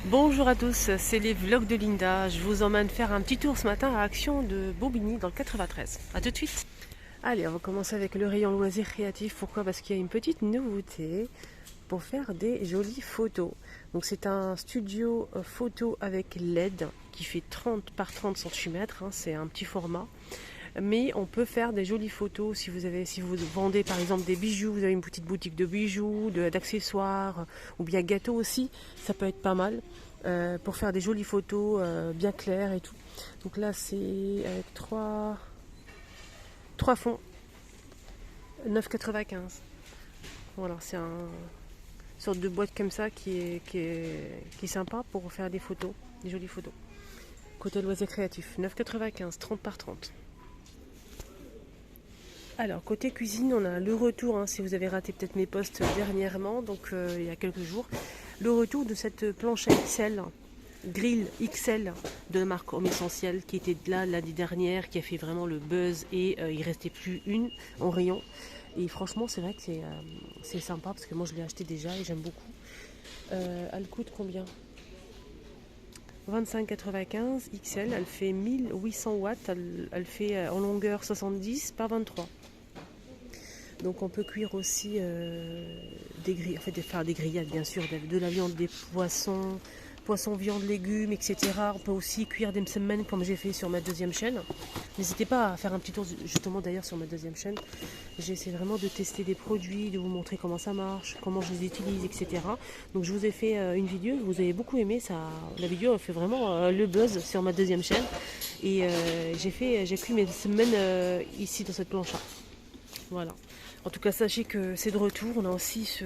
Bonjour à tous, c'est les vlogs de Linda. Je vous emmène faire un petit tour ce matin à Action de Bobigny dans le 93. A tout de suite. Allez, on va commencer avec le rayon loisirs créatifs. Pourquoi? Parce qu'il y a une petite nouveauté pour faire des jolies photos. Donc c'est un studio photo avec LED qui fait 30 par 30 cm. C'est un petit format. Mais on peut faire des jolies photos si vous vendez par exemple des bijoux, vous avez une petite boutique de bijoux, d'accessoires ou bien gâteaux aussi, ça peut être pas mal pour faire des jolies photos bien claires et tout. Donc là c'est avec trois fonds, 9,95. Voilà, c'est une sorte de boîte comme ça qui est sympa pour faire des photos, des jolies photos. Côté loisirs créatifs, 9,95, 30 par 30. Alors, côté cuisine, on a le retour, si vous avez raté peut-être mes posts dernièrement, donc il y a quelques jours, le retour de cette planche à XL, grill XL de la marque Homme Essentiel, qui était là l'année dernière, qui a fait vraiment le buzz et il restait plus une en rayon. Et franchement, c'est vrai que c'est sympa parce que moi je l'ai acheté déjà et j'aime beaucoup. Elle coûte combien? 25,95 XL, elle fait 1800 watts, elle fait en longueur 70 par 23. Donc on peut cuire aussi des grillades, en fait, faire des grillades bien sûr, de la viande, des poissons, viande, légumes, etc. On peut aussi cuire des semaines comme j'ai fait sur ma deuxième chaîne. N'hésitez pas à faire un petit tour justement d'ailleurs sur ma deuxième chaîne. J'essaie vraiment de tester des produits, de vous montrer comment ça marche, comment je les utilise, etc. Donc je vous ai fait une vidéo, vous avez beaucoup aimé, la vidéo a fait vraiment le buzz sur ma deuxième chaîne. Et j'ai cuit mes semaines ici dans cette planche-là. Voilà. En tout cas, sachez que c'est de retour. On a aussi ce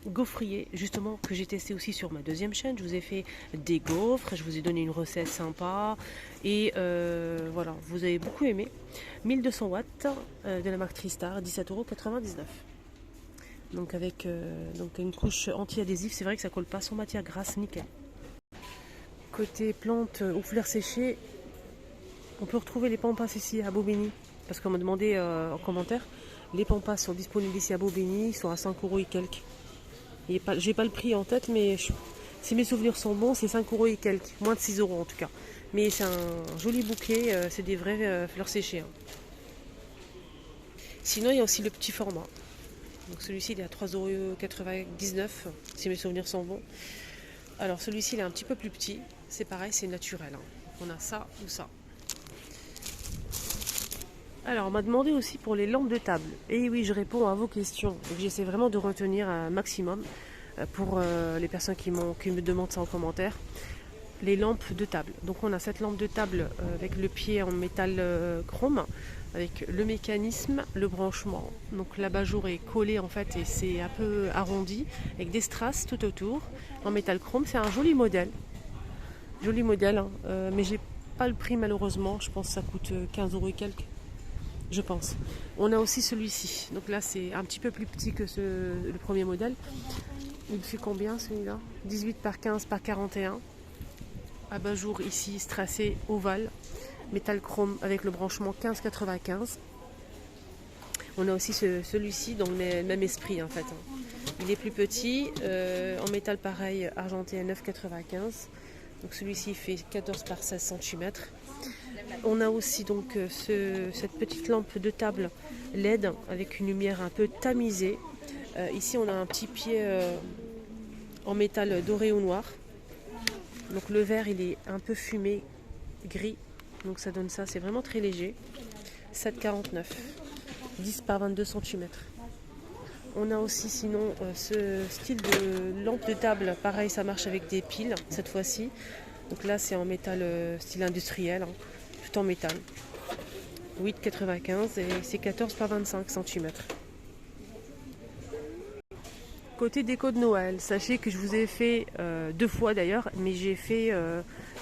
gaufrier, justement, que j'ai testé aussi sur ma deuxième chaîne. Je vous ai fait des gaufres, je vous ai donné une recette sympa. Et voilà, vous avez beaucoup aimé. 1200 watts de la marque Tristar, 17,99 €. Donc avec donc une couche anti-adhésive, c'est vrai que ça colle pas, sans matière grasse, nickel. Côté plantes ou fleurs séchées, on peut retrouver les pampas ici à Bobigny. Parce qu'on m'a demandé en commentaire. Les pampas sont disponibles ici à Bobigny, ils sont à 5 € et quelques. J'ai pas le prix en tête, mais si mes souvenirs sont bons, c'est 5 € et quelques. Moins de 6 € en tout cas. Mais c'est un joli bouquet, c'est des vraies fleurs séchées. Sinon, il y a aussi le petit format. Donc celui-ci, il est à 3,99 €, si mes souvenirs sont bons. Alors celui-ci, il est un petit peu plus petit. C'est pareil, c'est naturel. On a ça ou ça. Alors, on m'a demandé aussi pour les lampes de table. Et oui, je réponds à vos questions. J'essaie vraiment de retenir un maximum pour les personnes qui me demandent ça en commentaire. Les lampes de table. Donc, on a cette lampe de table avec le pied en métal chrome, avec le mécanisme, le branchement. Donc, l'abat-jour est collé en fait et c'est un peu arrondi avec des strass tout autour en métal chrome. C'est un joli modèle. Joli modèle, mais j'ai pas le prix malheureusement. Je pense que ça coûte 15 € et quelques. Je pense. On a aussi celui-ci. Donc là, c'est un petit peu plus petit que le premier modèle. Il fait combien celui-là? 18 par 15 par 41. Abat-jour ici, strassé ovale. Métal chrome avec le branchement 15,95. On a aussi celui-ci dans le même esprit en fait. Il est plus petit. En métal pareil, argenté à 9,95. Donc celui-ci fait 14 par 16 cm. On a aussi donc cette petite lampe de table LED avec une lumière un peu tamisée. Ici on a un petit pied en métal doré ou noir. Donc le verre il est un peu fumé, gris. Donc ça donne ça, c'est vraiment très léger. 7,49. 10 par 22 cm. On a aussi sinon ce style de lampe de table. Pareil, ça marche avec des piles cette fois-ci. Donc là c'est en métal style industriel. Tout en métal. 8,95 et c'est 14 par 25 cm. Côté déco de Noël, sachez que je vous ai fait deux fois d'ailleurs, mais j'ai fait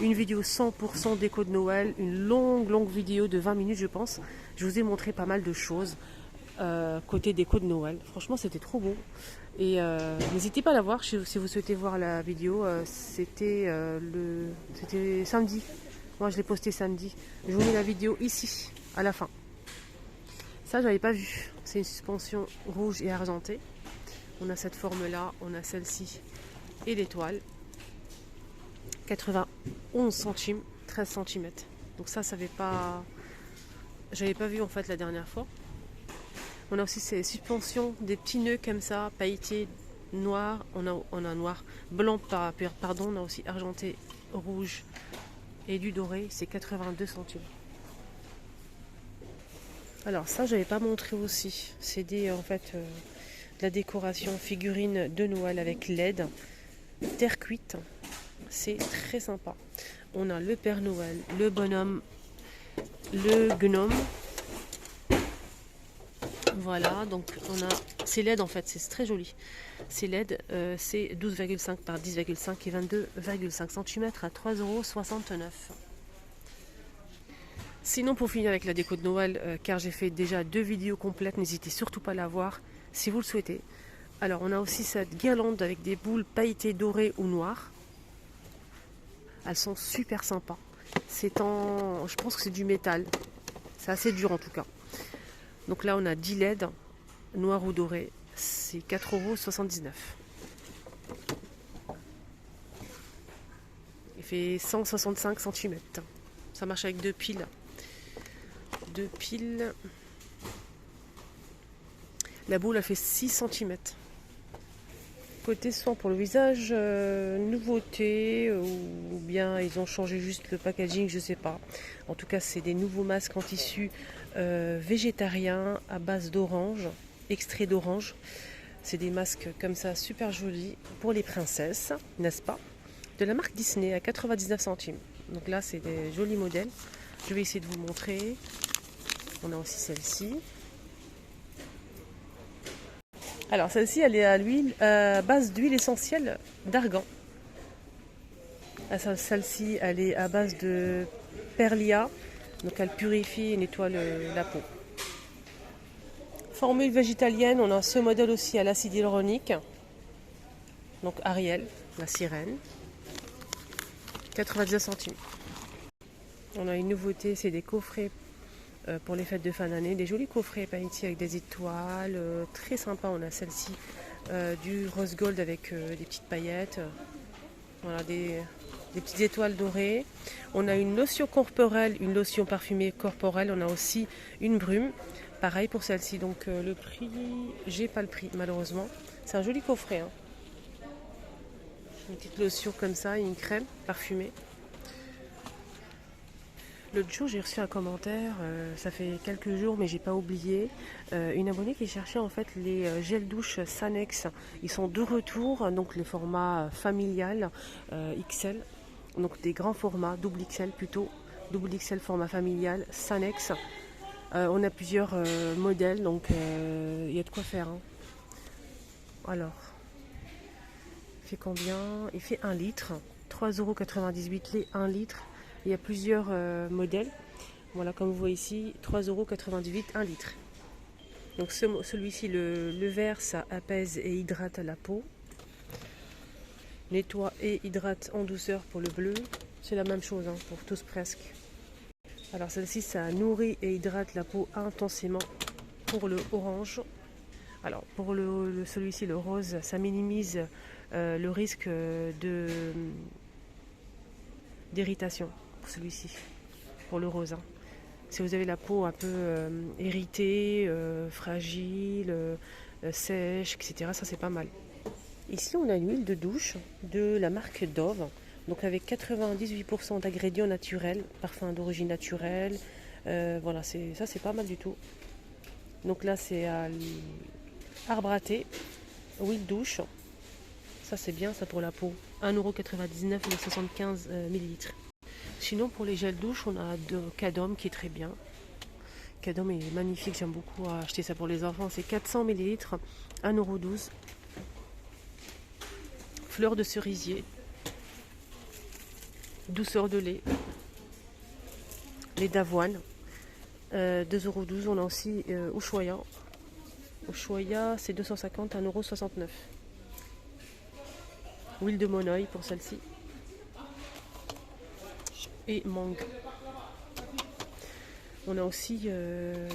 une vidéo 100% déco de Noël, une longue vidéo de 20 minutes je pense. Je vous ai montré pas mal de choses côté déco de Noël. Franchement c'était trop beau. Et n'hésitez pas à la voir si vous souhaitez voir la vidéo. C'était samedi. Moi je l'ai posté samedi. Je vous mets la vidéo ici, à la fin. Ça j'avais pas vu. C'est une suspension rouge et argentée. On a cette forme là, on a celle-ci et l'étoile. 91 centimes, 13 cm. Donc ça avait pas... J'avais pas vu en fait la dernière fois. On a aussi ces suspensions, des petits nœuds comme ça, pailletés, noirs. On a noir, blanc, pardon. On a aussi argenté, rouge et du doré. C'est 82 centimes. Alors ça, j'avais pas montré aussi. C'est des en fait de la décoration figurine de Noël avec LED, terre cuite. C'est très sympa. On a le Père Noël, le bonhomme, le gnome. Voilà, donc on a... C'est LED en fait, c'est très joli. C'est LED, c'est 12,5 par 10,5 et 22,5 cm à 3,69 €. Sinon, pour finir avec la déco de Noël, car j'ai fait déjà 2 vidéos complètes, n'hésitez surtout pas à la voir si vous le souhaitez. Alors, on a aussi cette guirlande avec des boules pailletées dorées ou noires. Elles sont super sympas. C'est en... Je pense que c'est du métal. C'est assez dur en tout cas. Donc là, on a 10 LED, noir ou doré. C'est 4,79 €. Il fait 165 cm. Ça marche avec 2 piles. 2 piles. La boule a fait 6 cm. Côté soin pour le visage, nouveauté, ou bien ils ont changé juste le packaging, je sais pas. En tout cas, c'est des nouveaux masques en tissu végétarien à base d'orange, extrait d'orange. C'est des masques comme ça super jolis pour les princesses, n'est-ce pas? De la marque Disney à 99 centimes. Donc là, c'est des jolis modèles. Je vais essayer de vous montrer. On a aussi celle-ci. Alors celle-ci, elle est à l'huile, base d'huile essentielle d'argan. Celle-ci, elle est à base de perlia, donc elle purifie et nettoie la peau. Formule végétalienne, on a ce modèle aussi à l'acide hyaluronique. Donc Ariel, la sirène, 99 centimes. On a une nouveauté, c'est des coffrets pour les fêtes de fin d'année, des jolis coffrets pailletés avec des étoiles, très sympa. On a celle-ci du rose gold avec des petites paillettes, voilà, des petites étoiles dorées. On a une lotion corporelle, une lotion parfumée corporelle. On a aussi une brume, pareil pour celle-ci. Donc le prix, j'ai pas le prix malheureusement. C'est un joli coffret, hein. Une petite lotion comme ça et une crème parfumée. L'autre jour, j'ai reçu un commentaire, ça fait quelques jours, mais j'ai pas oublié. Une abonnée qui cherchait en fait les gels douche Sanex. Ils sont de retour, donc les formats familial XL, donc des grands formats, double XL plutôt, double XL format familial Sanex. On a plusieurs modèles, donc il y a de quoi faire, hein. Alors, il fait combien? Il fait 1 litre, 3,98 € les 1 litre. Il y a plusieurs modèles. Voilà, comme vous voyez ici, 3,98 € 1 litre. Donc celui-ci, le vert, ça apaise et hydrate la peau. Nettoie et hydrate en douceur pour le bleu. C'est la même chose, hein, pour tous presque. Alors celle-ci, ça nourrit et hydrate la peau intensément pour le orange. Alors pour celui-ci, le rose, ça minimise le risque d'irritation. Celui-ci, pour le rose, hein. Si vous avez la peau un peu irritée, fragile, sèche, etc., ça c'est pas mal. Ici on a une huile de douche de la marque Dove, donc avec 98% d'ingrédients naturels, parfum d'origine naturelle, voilà, ça c'est pas mal du tout. Donc là c'est à arbre à thé, huile douche, ça c'est bien ça pour la peau, 1,99 € les 75 ml. Sinon pour les gels douche, on a de Cadom qui est très bien. Cadom est magnifique, j'aime beaucoup acheter ça pour les enfants. C'est 400 ml, 1,12 €. Fleur de cerisier, douceur de lait, lait d'avoine, 2,12 €. On a aussi Ushuaïa. Ushuaïa, c'est 250, 1,69 €. Huile de monoeil pour celle-ci. Et mangue. On a aussi,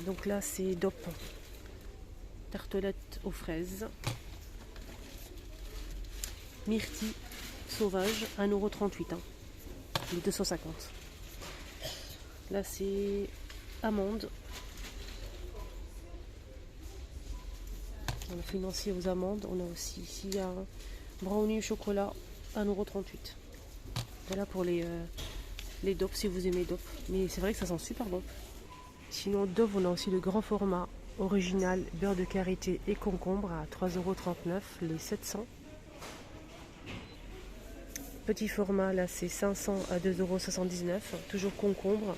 donc là c'est DOP, tartelette aux fraises, myrtille sauvage, 1,38 €, hein. les 250. Là c'est amandes. On a financier aux amandes. On a aussi ici un brownie au chocolat, 1,38 €. Voilà pour les dopes si vous aimez dopes. Mais c'est vrai que ça sent super bon. Sinon Dove, on a aussi le grand format original, beurre de karité et concombre à 3,39 € les 700. Petit format, là c'est 500 à 2,79 €, toujours concombre.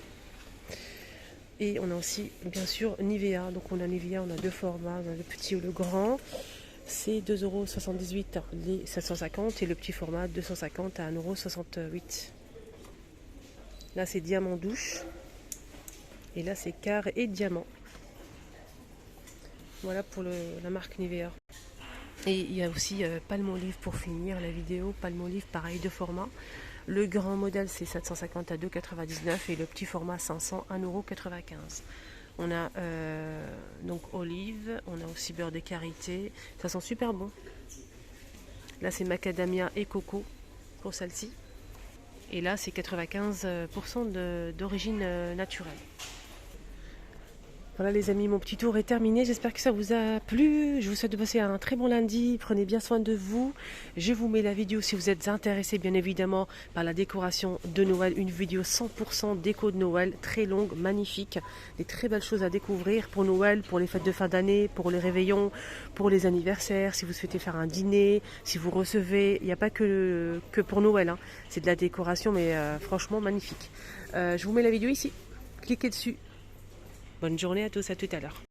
Et on a aussi bien sûr Nivea. Donc on a Nivea, on a deux formats, on a le petit ou le grand. C'est 2,78 € les 750 et le petit format 250 à 1,68 €. Là c'est diamant douche. Et là c'est quart et diamant. Voilà pour la marque Nivea. Et il y a aussi Palmolive pour finir la vidéo. Palmolive, pareil, de format. Le grand modèle c'est 750 à 2,99 € et le petit format 500 à 1,95 €. On a donc olive, on a aussi beurre de karité. Ça sent super bon. Là c'est macadamia et coco pour celle-ci. Et là c'est 95% d'origine naturelle. Voilà les amis, mon petit tour est terminé. J'espère que ça vous a plu. Je vous souhaite de passer un très bon lundi. Prenez bien soin de vous. Je vous mets la vidéo si vous êtes intéressés bien évidemment par la décoration de Noël. Une vidéo 100% déco de Noël, très longue, magnifique. Des très belles choses à découvrir pour Noël, pour les fêtes de fin d'année, pour les réveillons, pour les anniversaires. Si vous souhaitez faire un dîner, si vous recevez, il n'y a pas que pour Noël. Hein. C'est de la décoration mais franchement magnifique. Je vous mets la vidéo ici. Cliquez dessus. Bonne journée à tous, à tout à l'heure.